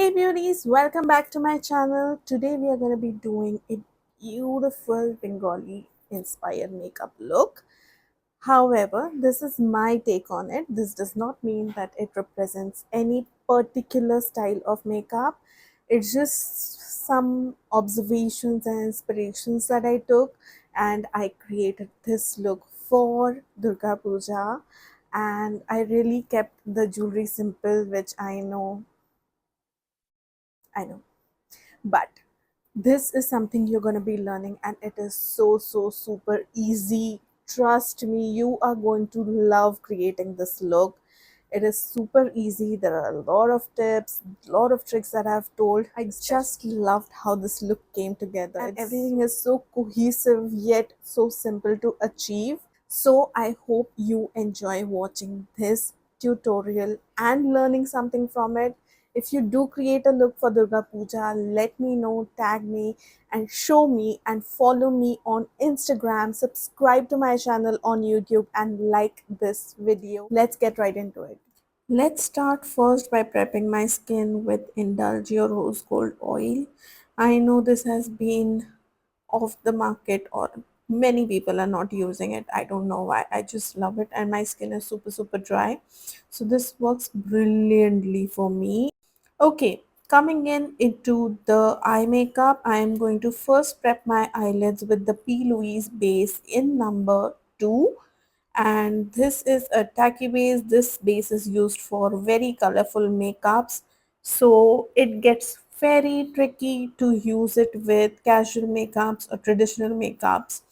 Hey beauties, welcome back to my channel. Today we are going to be doing a beautiful Bengali inspired makeup look. However, this is my take on it. This does not mean that it represents any particular style of makeup. It's just some observations and inspirations that I took, and I created this look for Durga Puja. And I really kept the jewelry simple, which I know, but this is something you're going to be learning, and it is so super easy. Trust me, you are going to love creating this look. It is super easy. There are a lot of tips, a lot of tricks that I've told. I just loved how this look came together, and everything is so cohesive yet so simple to achieve. So I hope you enjoy watching this tutorial and learning something from it. If you do create a look for Durga Puja, let me know, tag me and show me, and follow me on Instagram, subscribe to my channel on YouTube and like this video. Let's get right into it. Let's start first by prepping my skin with Indulge Your Rose Gold Oil. I know this has been off the market, or many people are not using it. I don't know why. I just love it, and my skin is super dry. So this works brilliantly for me. Okay, coming in into the eye makeup, I am going to first prep my eyelids with the P. Louise base in number 2, and this is a tacky base. This base is used for very colorful makeups, so it gets very tricky to use it with casual makeups or traditional makeups,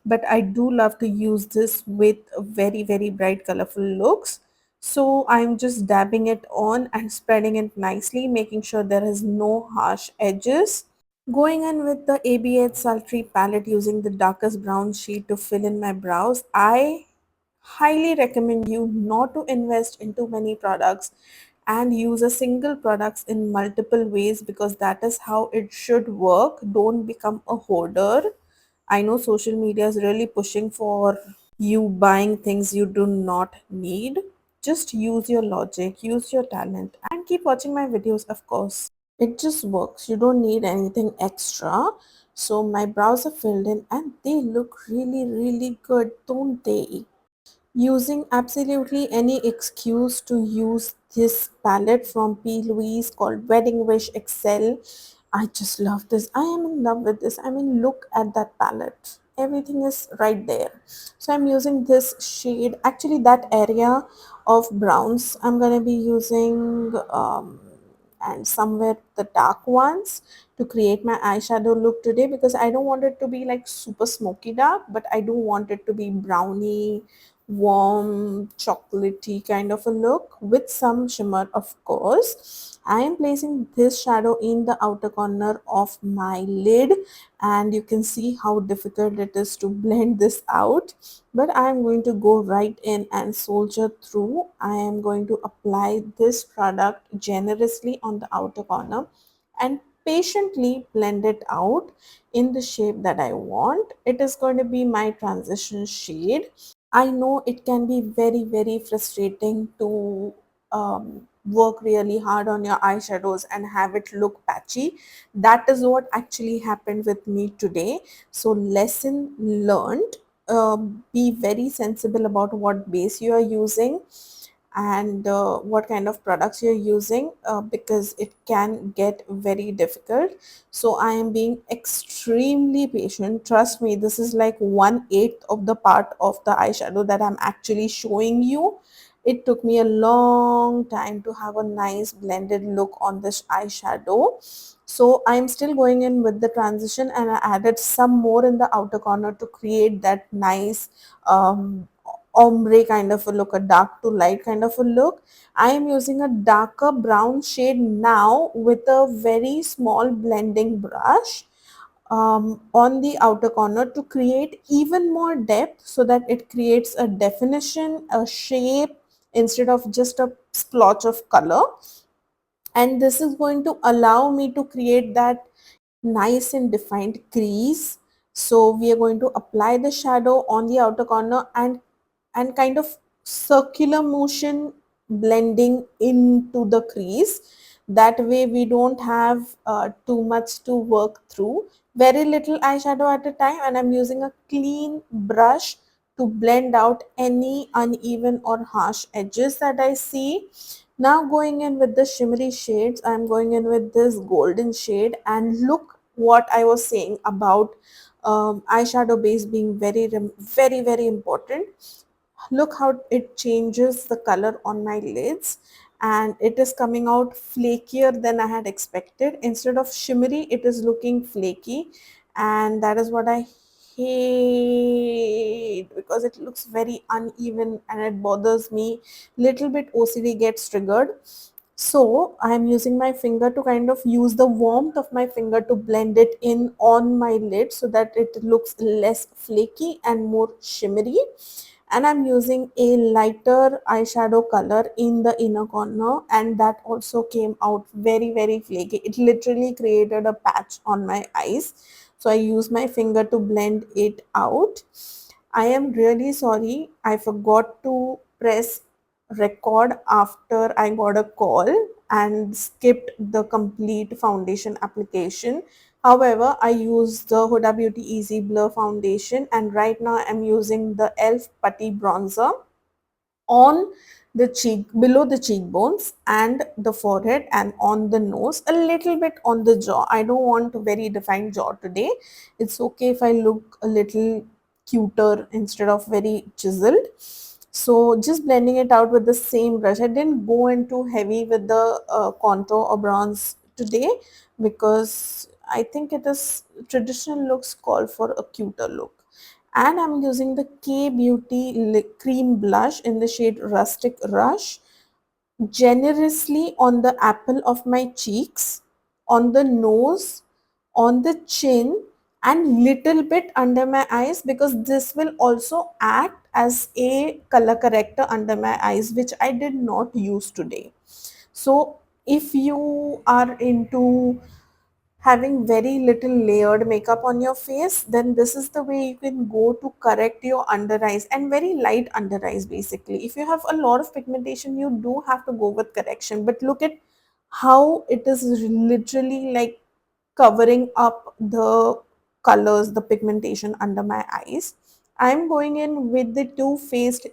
but I do love to use this with very bright colorful looks. So I'm just dabbing it on and spreading it nicely, making sure there is no harsh edges. Going in with the ABH Sultry palette, using the darkest brown shade to fill in my brows. I highly recommend you not to invest into many products and use a single products in multiple ways, because that is how it should work. Don't become a hoarder. I know social media is really pushing for you buying things you do not need. Just use your logic, use your talent, and keep watching my videos, of course. It just works. You don't need anything extra. So my brows are filled in and they look really good, don't they? Using absolutely any excuse to use this palette from P. Louise called Wedding Wish Excel. I just love this. I am in love with this. I mean, look at that palette. Everything is right there. So I'm using this shade. Actually, that area of browns I'm going to be using, and somewhere the dark ones, to create my eyeshadow look today, because I don't want it to be like super smoky dark, but I do want it to be browny, warm, chocolatey kind of a look with some shimmer, of course. I am placing this shadow in the outer corner of my lid, and you can see how difficult it is to blend this out, but I am going to go right in and soldier through. I am going to apply this product generously on the outer corner and patiently blend it out in the shape that I want. It is going to be my transition shade. I know it can be very frustrating to work really hard on your eyeshadows and have it look patchy. That is what actually happened with me today. So lesson learned. Be very sensible about what base you are using and what kind of products you're using, because it can get very difficult. So I am being extremely patient. Trust me, this is like 1/8 of the part of the eyeshadow that I'm actually showing you. It took me a long time to have a nice blended look on this eyeshadow. So I'm still going in with the transition, and I added some more in the outer corner to create that nice ombre kind of a look, a dark to light kind of a look. I am using a darker brown shade now with a very small blending brush on the outer corner to create even more depth, so that it creates a definition, a shape, instead of just a splotch of color. And this is going to allow me to create that nice and defined crease. So we are going to apply the shadow on the outer corner, and kind of circular motion blending into the crease. That way we don't have too much to work through. Very little eyeshadow at a time, and I'm using a clean brush to blend out any uneven or harsh edges that I see. Now going in with the shimmery shades, I'm going in with this golden shade, and look what I was saying about eyeshadow base being very important. Look how it changes the color on my lids, and it is coming out flakier than I had expected. Instead of shimmery, it is looking flaky, and that is what I hate, because it looks very uneven and it bothers me. Little bit OCD gets triggered. So I am using my finger to kind of use the warmth of my finger to blend it in on my lid so that it looks less flaky and more shimmery. And I'm using a lighter eyeshadow color in the inner corner, and that also came out very flaky. It literally created a patch on my eyes. So I use my finger to blend it out. I am really sorry, I forgot to press record after I got a call and skipped the complete foundation application. However, I used the Huda Beauty Easy Blur foundation, and right now I'm using the e.l.f. Putty Bronzer on the cheek, below the cheekbones and the forehead, and on the nose, a little bit on the jaw. I don't want a very defined jaw today. It's okay if I look a little cuter instead of very chiseled. So just blending it out with the same brush. I didn't go into heavy with the contour or bronze today, because I think it is traditional looks call for a cuter look. And I'm using the K Beauty cream blush in the shade Rustic Rush, generously on the apple of my cheeks, on the nose, on the chin, and little bit under my eyes, because this will also act as a color corrector under my eyes, which I did not use today. So if you are into having very little layered makeup on your face, then this is the way you can go to correct your under eyes, and very light under eyes basically. If you have a lot of pigmentation, you do have to go with correction, but look at how it is literally like covering up the colors, the pigmentation under my eyes. I'm going in with the Too Faced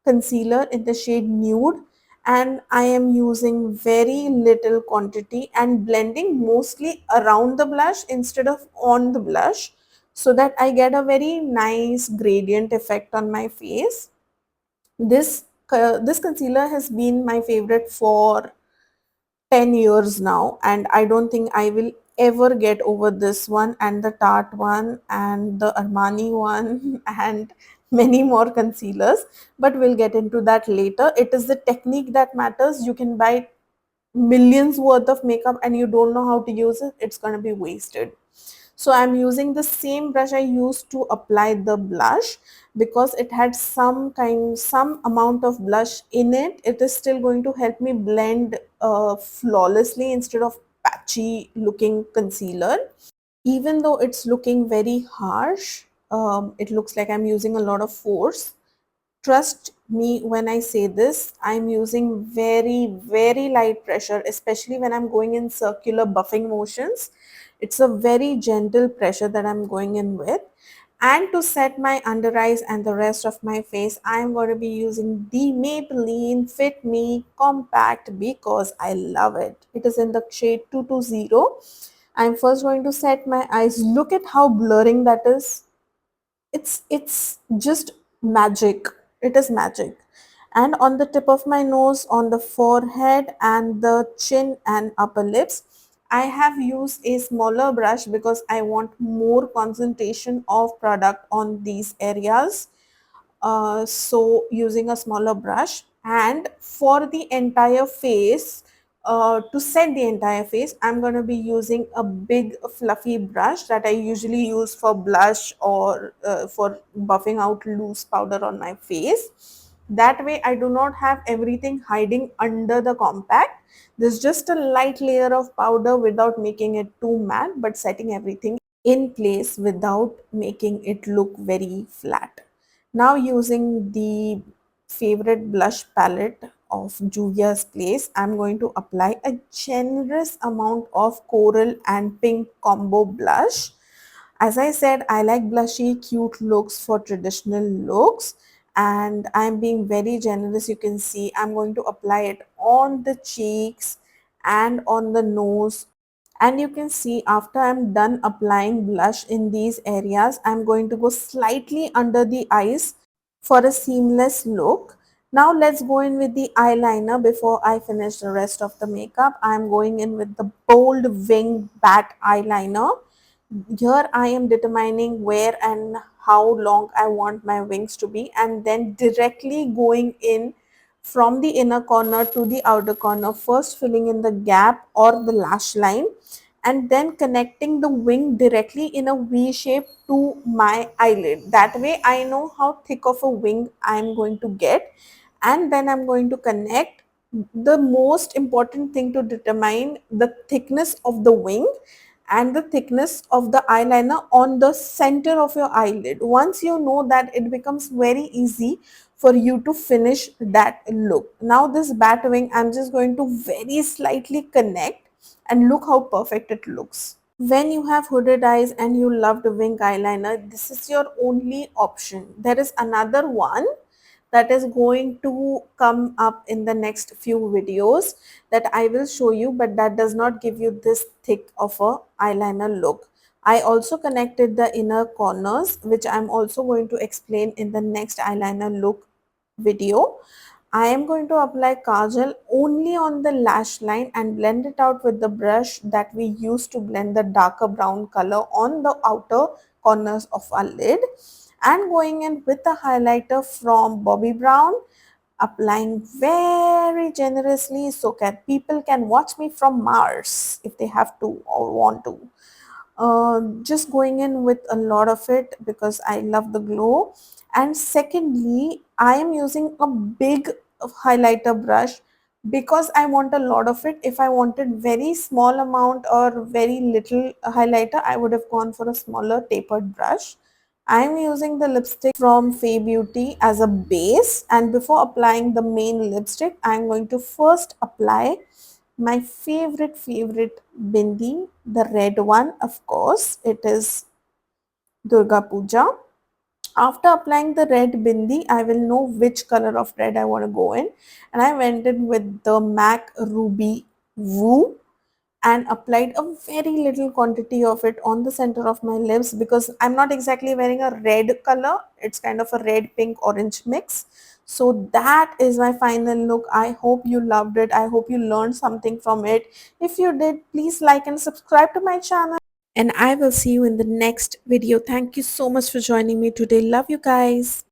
concealer in the shade Nude, and I am using very little quantity and blending mostly around the blush instead of on the blush, so that I get a very nice gradient effect on my face. This concealer has been my favorite for 10 years now, and I don't think I will ever get over this one and the Tarte one and the Armani one and many more concealers, but we'll get into that later. It is the technique that matters. You can buy millions worth of makeup and you don't know how to use it, it's going to be wasted. So I'm using the same brush I used to apply the blush, because it had some amount of blush in it. It is still going to help me blend flawlessly instead of patchy looking concealer. Even though it's looking very harsh, it looks like I'm using a lot of force. Trust me when I say this, I'm using very light pressure, especially when I'm going in circular buffing motions. It's a very gentle pressure that I'm going in with. And to set my under eyes and the rest of my face, I'm going to be using the Maybelline Fit Me Compact, because I love it. It is in the shade 220. I'm first going to set my eyes. Look at how blurring that is. It's just magic. It is magic. And on the tip of my nose, on the forehead and the chin and upper lips, I have used a smaller brush because I want more concentration of product on these areas. So using a smaller brush, and for the entire face, to set the entire face, I'm going to be using a big fluffy brush that I usually use for blush or for buffing out loose powder on my face. That way I do not have everything hiding under the compact. There's just a light layer of powder without making it too matte, but setting everything in place without making it look very flat. Now using the favorite blush palette of Julia's Place, I'm going to apply a generous amount of coral and pink combo blush. As I said, I like blushy, cute looks for traditional looks, and I'm being very generous. You can see I'm going to apply it on the cheeks and on the nose. And you can see after I'm done applying blush in these areas, I'm going to go slightly under the eyes for a seamless look. Now let's go in with the eyeliner before I finish the rest of the makeup. I'm going in with the bold wing bat eyeliner. Here I am determining where and how long I want my wings to be, and then directly going in from the inner corner to the outer corner, first filling in the gap or the lash line, and then connecting the wing directly in a V shape to my eyelid. That way I know how thick of a wing I'm going to get, and then I'm going to connect. The most important thing to determine the thickness of the wing and the thickness of the eyeliner on the center of your eyelid. Once you know that, it becomes very easy for you to finish that look. Now this bat wing, I'm just going to very slightly connect, and look how perfect it looks. When you have hooded eyes and you love the wing eyeliner, this is your only option. There is another one that is going to come up in the next few videos that I will show you, but that does not give you this thick of a eyeliner look. I also connected the inner corners, which I'm also going to explain in the next eyeliner look video. I am going to apply kajal only on the lash line and blend it out with the brush that we use to blend the darker brown color on the outer corners of our lid, and going in with a highlighter from Bobbi Brown, applying very generously so that people can watch me from Mars if they have to or want to. Just going in with a lot of it because I love the glow. And secondly, I am using a big highlighter brush because I want a lot of it. If I wanted very small amount or very little highlighter, I would have gone for a smaller tapered brush. I am using the lipstick from Fay Beauty as a base, and before applying the main lipstick, I am going to first apply my favorite bindi, the red one, of course, it is Durga Puja. After applying the red bindi, I will know which color of red I want to go in, and I went in with the MAC Ruby Woo and applied a very little quantity of it on the center of my lips because I'm not exactly wearing a red color. It's kind of a red, pink, orange mix. So that is my final look. I hope you loved it. I hope you learned something from it. If you did, please like and subscribe to my channel. And I will see you in the next video. Thank you so much for joining me today. Love you guys.